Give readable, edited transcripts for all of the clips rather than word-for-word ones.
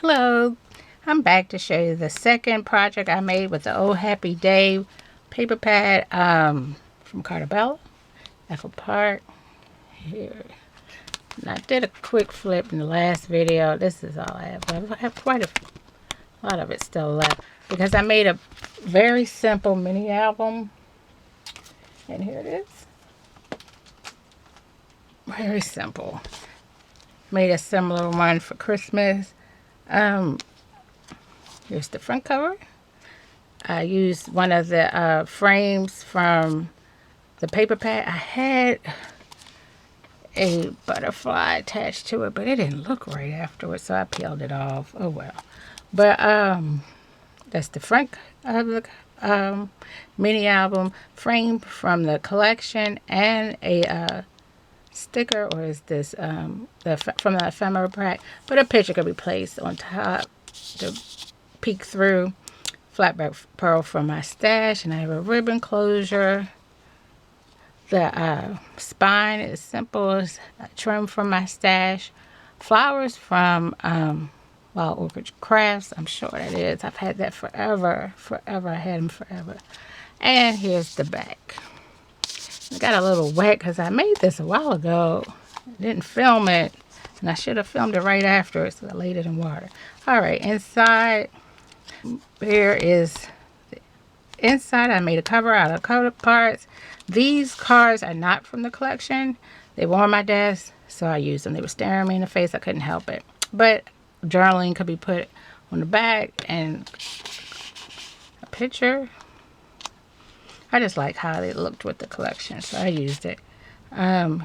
Hello, I'm back to show you the second project I made with the Oh Happy Day paper pad from Carta Bella Echo Park. Here. And I did a quick flip in the last video. This is all I have. I have quite a lot of it still left because I made a very simple mini album. And here it is. Very simple. Made a similar one for Christmas. Here's the front cover. I used one of the frames from the paper pad. I had a butterfly attached to it, but it didn't look right afterwards, so I peeled it off. Oh well. But that's the front of the mini album, frame from the collection, and a sticker, or is this from the ephemera pack, but a picture could be placed on top to peek through. Flatback pearl from my stash, and I have a ribbon closure. The spine is simple as a trim from my stash. Flowers from Wild Orchid Crafts. I'm sure that is. I've had that forever. I had them forever. And here's the back. It got a little wet because I made this a while ago. I didn't film it, and I should have filmed it right after it, so I laid it in water. All right, inside. Here is the inside. I made a cover out of colored parts. These cards are not from the collection. They were on my desk, so I used them. They were staring me in the face. I couldn't help it. But journaling could be put on the back, and a picture. I just like how they looked with the collection, so I used it. What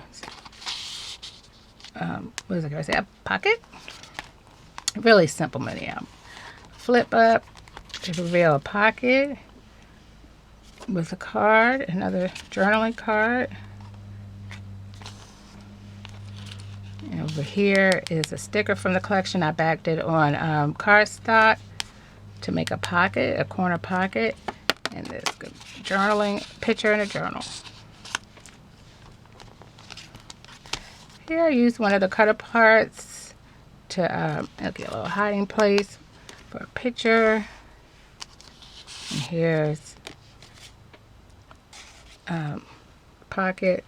was I going to say? A pocket. Really simple mini album. Flip up to reveal a pocket with a card, another journaling card. And over here is a sticker from the collection. I backed it on cardstock to make a pocket, a corner pocket. And this good journaling picture in a journal. Here I used one of the cutter parts to get a little hiding place for a picture. And here's pocket.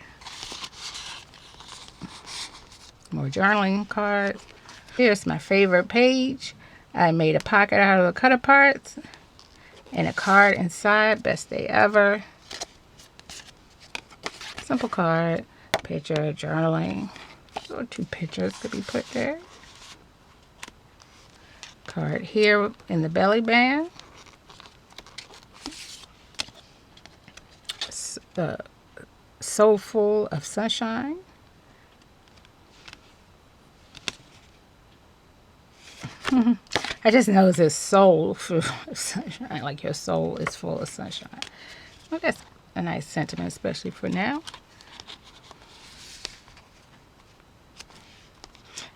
More journaling cards. Here's my favorite page. I made a pocket out of the cutter parts and a card inside. Best day ever. Simple card. Picture, journaling. Or two pictures could be put there. Card here in the belly band. So full of sunshine. I just know it's soul full of sunshine, like your soul is full of sunshine. Well, that's a nice sentiment, especially for now.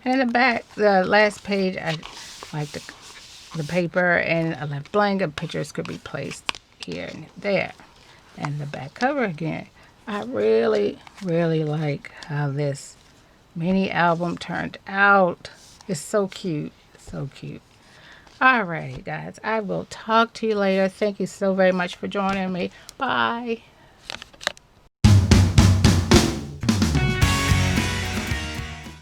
And in the back, the last page, I like the paper, and I left blank. Pictures could be placed here and there. And the back cover again. I really, really like how this mini album turned out. It's so cute. So cute. Alrighty, guys. I will talk to you later. Thank you so very much for joining me. Bye.